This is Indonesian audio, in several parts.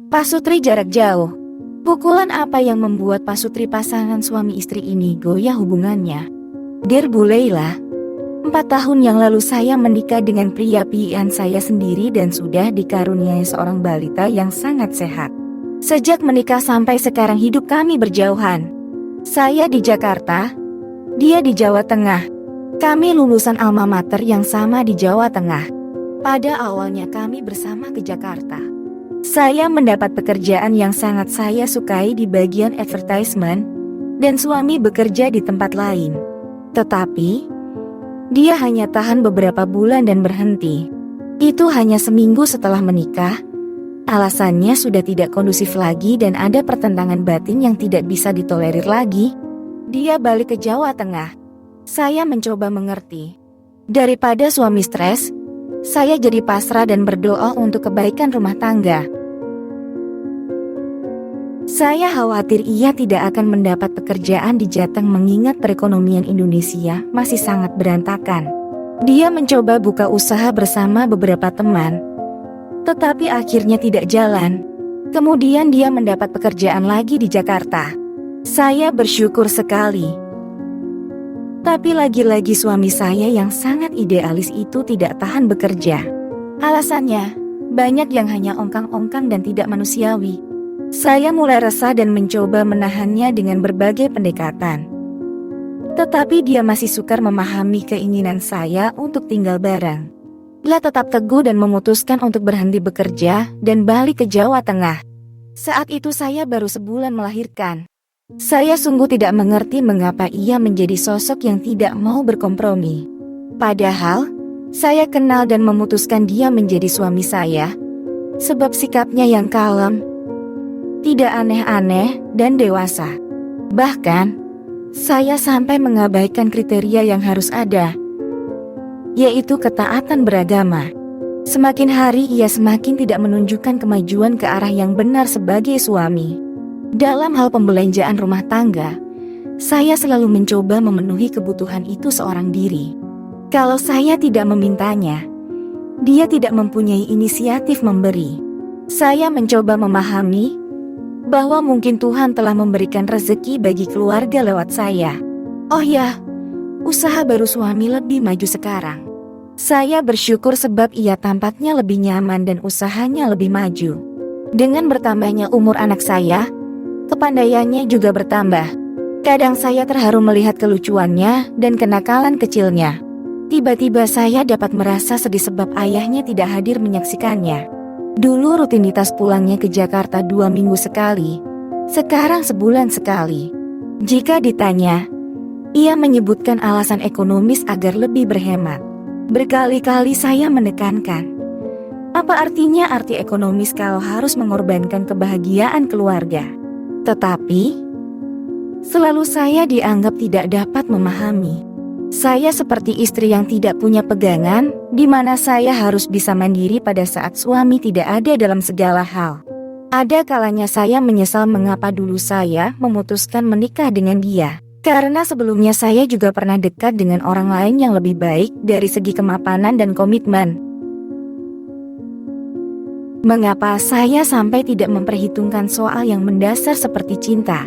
Pak Sutri jarak jauh. Pukulan apa yang membuat Pak Sutri pasangan suami istri ini goyah hubungannya? Dear Bu Leila, 4 tahun yang lalu saya menikah dengan pria pilihan saya sendiri dan sudah dikaruniai seorang balita yang sangat sehat. Sejak menikah sampai sekarang hidup kami berjauhan. Saya di Jakarta, dia di Jawa Tengah. Kami lulusan alma mater yang sama di Jawa Tengah. Pada awalnya kami bersama ke Jakarta. Saya mendapat pekerjaan yang sangat saya sukai di bagian advertisement, dan suami bekerja di tempat lain. Tetapi, dia hanya tahan beberapa bulan dan berhenti. Itu hanya seminggu setelah menikah. Alasannya sudah tidak kondusif lagi dan ada pertentangan batin yang tidak bisa ditolerir lagi. Dia balik ke Jawa Tengah. Saya mencoba mengerti. Daripada suami stres, saya jadi pasrah dan berdoa untuk kebaikan rumah tangga. Saya khawatir ia tidak akan mendapat pekerjaan di Jateng mengingat perekonomian Indonesia masih sangat berantakan. Dia mencoba buka usaha bersama beberapa teman, tetapi akhirnya tidak jalan. Kemudian dia mendapat pekerjaan lagi di Jakarta. Saya bersyukur sekali. Tapi lagi-lagi suami saya yang sangat idealis itu tidak tahan bekerja. Alasannya, banyak yang hanya ongkang-ongkang dan tidak manusiawi. Saya mulai resah dan mencoba menahannya dengan berbagai pendekatan. Tetapi dia masih sukar memahami keinginan saya untuk tinggal bareng. Dia tetap teguh dan memutuskan untuk berhenti bekerja dan balik ke Jawa Tengah. Saat itu saya baru sebulan melahirkan. Saya sungguh tidak mengerti mengapa ia menjadi sosok yang tidak mau berkompromi. Padahal, saya kenal dan memutuskan dia menjadi suami saya, sebab sikapnya yang kalem, tidak aneh-aneh, dan dewasa. Bahkan, saya sampai mengabaikan kriteria yang harus ada, yaitu ketaatan beragama. Semakin hari ia semakin tidak menunjukkan kemajuan ke arah yang benar sebagai suami. Dalam hal pembelanjaan rumah tangga, saya selalu mencoba memenuhi kebutuhan itu seorang diri. Kalau saya tidak memintanya, dia tidak mempunyai inisiatif memberi. Saya mencoba memahami bahwa mungkin Tuhan telah memberikan rezeki bagi keluarga lewat saya. Oh ya, usaha baru suami lebih maju sekarang. Saya bersyukur sebab ia tampaknya lebih nyaman dan usahanya lebih maju. Dengan bertambahnya umur anak saya, kepandaiannya juga bertambah. Kadang saya terharu melihat kelucuannya dan kenakalan kecilnya. Tiba-tiba saya dapat merasa sedih sebab ayahnya tidak hadir menyaksikannya. Dulu rutinitas pulangnya ke Jakarta 2 minggu sekali, sekarang sebulan sekali. Jika ditanya, ia menyebutkan alasan ekonomis agar lebih berhemat. Berkali-kali saya menekankan, apa artinya arti ekonomis kalau harus mengorbankan kebahagiaan keluarga? Tetapi, selalu saya dianggap tidak dapat memahami. Saya seperti istri yang tidak punya pegangan, di mana saya harus bisa mandiri pada saat suami tidak ada dalam segala hal. Ada kalanya saya menyesal mengapa dulu saya memutuskan menikah dengan dia. Karena sebelumnya saya juga pernah dekat dengan orang lain yang lebih baik dari segi kemapanan dan komitmen. Mengapa saya sampai tidak memperhitungkan soal yang mendasar seperti cinta,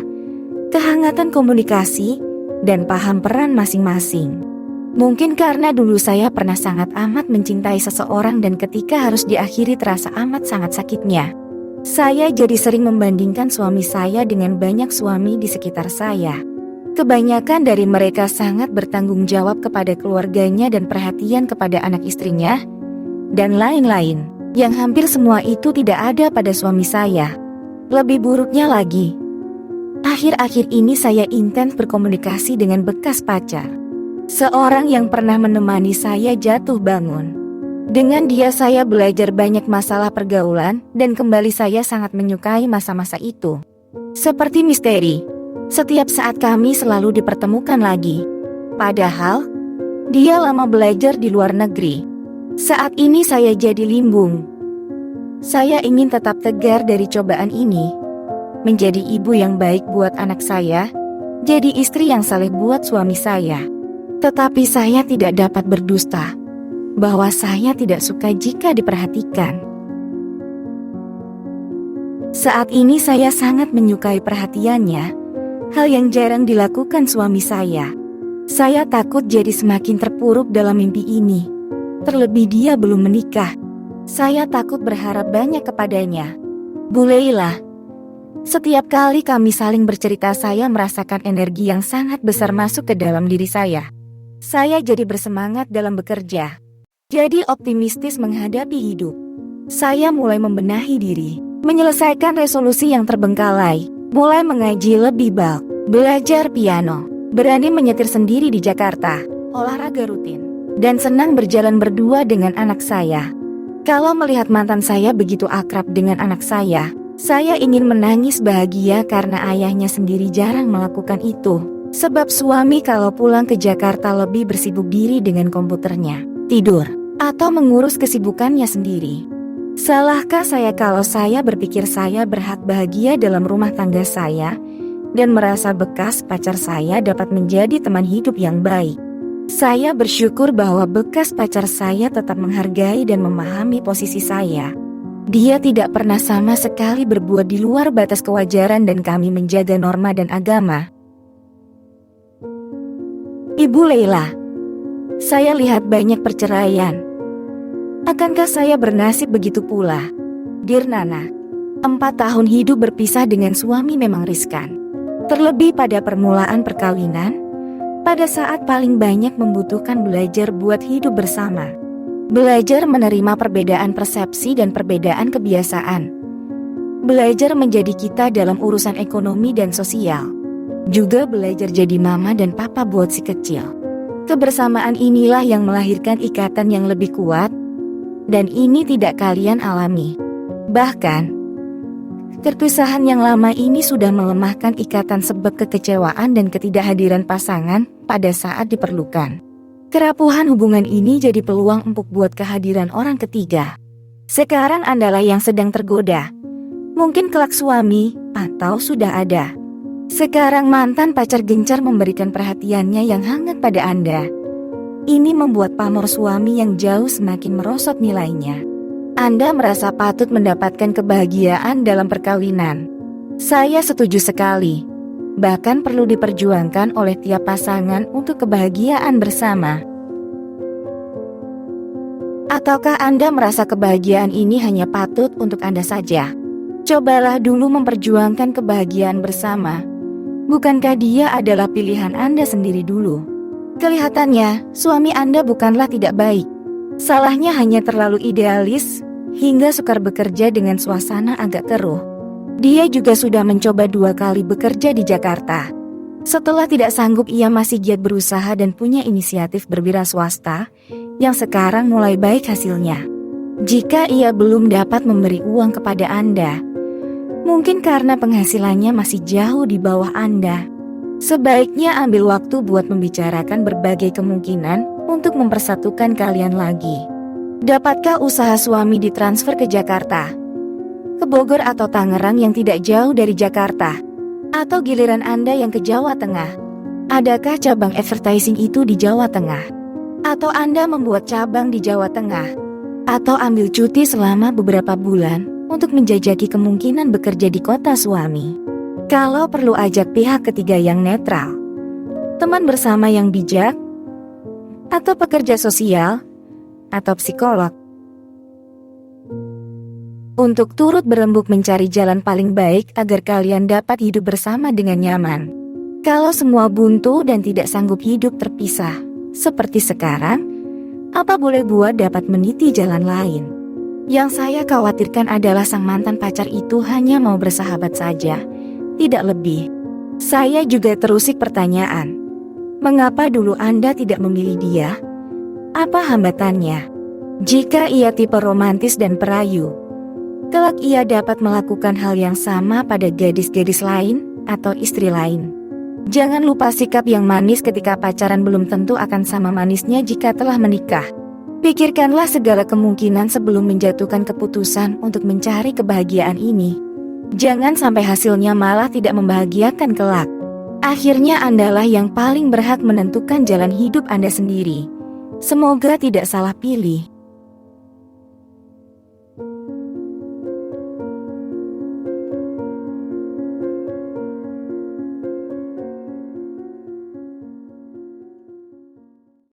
kehangatan komunikasi, dan paham peran masing-masing? Mungkin karena dulu saya pernah sangat amat mencintai seseorang dan ketika harus diakhiri terasa amat sangat sakitnya. Saya jadi sering membandingkan suami saya dengan banyak suami di sekitar saya. Kebanyakan dari mereka sangat bertanggung jawab kepada keluarganya dan perhatian kepada anak istrinya, dan lain-lain. Yang hampir semua itu tidak ada pada suami saya. Lebih buruknya lagi, akhir-akhir ini saya intens berkomunikasi dengan bekas pacar. Seorang yang pernah menemani saya jatuh bangun. Dengan dia saya belajar banyak masalah pergaulan dan kembali saya sangat menyukai masa-masa itu. Seperti misteri, setiap saat kami selalu dipertemukan lagi. Padahal, dia lama belajar di luar negeri. Saat ini saya jadi limbung. Saya ingin tetap tegar dari cobaan ini. Menjadi ibu yang baik buat anak saya, jadi istri yang saleh buat suami saya. Tetapi saya tidak dapat berdusta bahwa saya tidak suka jika diperhatikan. Saat ini saya sangat menyukai perhatiannya, hal yang jarang dilakukan suami saya. Saya takut jadi semakin terpuruk dalam mimpi ini. Terlebih dia belum menikah. Saya takut berharap banyak kepadanya. Bu Leila, setiap kali kami saling bercerita saya merasakan energi yang sangat besar masuk ke dalam diri saya. Saya jadi bersemangat dalam bekerja. Jadi optimistis menghadapi hidup. Saya mulai membenahi diri, menyelesaikan resolusi yang terbengkalai, mulai mengaji lebih banyak, belajar piano, berani menyetir sendiri di Jakarta, olahraga rutin, dan senang berjalan berdua dengan anak saya. Kalau melihat mantan saya begitu akrab dengan anak saya ingin menangis bahagia karena ayahnya sendiri jarang melakukan itu. Sebab suami kalau pulang ke Jakarta lebih bersibuk diri dengan komputernya, tidur, atau mengurus kesibukannya sendiri. Salahkah saya kalau saya berpikir saya berhak bahagia dalam rumah tangga saya dan merasa bekas pacar saya dapat menjadi teman hidup yang baik? Saya bersyukur bahwa bekas pacar saya tetap menghargai dan memahami posisi saya. Dia tidak pernah sama sekali berbuat di luar batas kewajaran dan kami menjaga norma dan agama. Ibu Leila, saya lihat banyak perceraian. Akankah saya bernasib begitu pula? Dear Nana, 4 tahun hidup berpisah dengan suami memang riskan. Terlebih pada permulaan perkawinan, pada saat paling banyak membutuhkan belajar buat hidup bersama. Belajar menerima perbedaan persepsi dan perbedaan kebiasaan. Belajar menjadi kita dalam urusan ekonomi dan sosial. Juga belajar jadi mama dan papa buat si kecil. Kebersamaan inilah yang melahirkan ikatan yang lebih kuat. Dan ini tidak kalian alami. Bahkan, perpisahan yang lama ini sudah melemahkan ikatan sebab kekecewaan dan ketidakhadiran pasangan pada saat diperlukan. Kerapuhan hubungan ini jadi peluang empuk buat kehadiran orang ketiga. Sekarang Andalah yang sedang tergoda. Mungkin kelak suami, atau sudah ada. Sekarang mantan pacar gencar memberikan perhatiannya yang hangat pada Anda. Ini membuat pamor suami yang jauh semakin merosot nilainya. Anda merasa patut mendapatkan kebahagiaan dalam perkawinan. Saya setuju sekali. Bahkan perlu diperjuangkan oleh tiap pasangan untuk kebahagiaan bersama. Ataukah Anda merasa kebahagiaan ini hanya patut untuk Anda saja? Cobalah dulu memperjuangkan kebahagiaan bersama. Bukankah dia adalah pilihan Anda sendiri dulu? Kelihatannya, suami Anda bukanlah tidak baik. Salahnya hanya terlalu idealis, hingga sukar bekerja dengan suasana agak keruh. Dia juga sudah mencoba 2 kali bekerja di Jakarta. Setelah tidak sanggup, ia masih giat berusaha dan punya inisiatif berwira swasta, yang sekarang mulai baik hasilnya. Jika ia belum dapat memberi uang kepada Anda, mungkin karena penghasilannya masih jauh di bawah Anda. Sebaiknya ambil waktu buat membicarakan berbagai kemungkinan untuk mempersatukan kalian lagi. Dapatkah usaha suami ditransfer ke Jakarta, ke Bogor atau Tangerang yang tidak jauh dari Jakarta? Atau giliran Anda yang ke Jawa Tengah? Adakah cabang advertising itu di Jawa Tengah? Atau Anda membuat cabang di Jawa Tengah? Atau ambil cuti selama beberapa bulan untuk menjajaki kemungkinan bekerja di kota suami? Kalau perlu ajak pihak ketiga yang netral, teman bersama yang bijak, atau pekerja sosial, atau psikolog. Untuk turut berembuk mencari jalan paling baik agar kalian dapat hidup bersama dengan nyaman. Kalau semua buntu dan tidak sanggup hidup terpisah, seperti sekarang, apa boleh buat dapat meniti jalan lain? Yang saya khawatirkan adalah sang mantan pacar itu hanya mau bersahabat saja, tidak lebih. Saya juga terusik pertanyaan. Mengapa dulu Anda tidak memilih dia? Apa hambatannya? Jika ia tipe romantis dan perayu, kelak ia dapat melakukan hal yang sama pada gadis-gadis lain atau istri lain. Jangan lupa sikap yang manis ketika pacaran belum tentu akan sama manisnya jika telah menikah. Pikirkanlah segala kemungkinan sebelum menjatuhkan keputusan untuk mencari kebahagiaan ini. Jangan sampai hasilnya malah tidak membahagiakan kelak. Akhirnya Andalah yang paling berhak menentukan jalan hidup Anda sendiri. Semoga tidak salah pilih.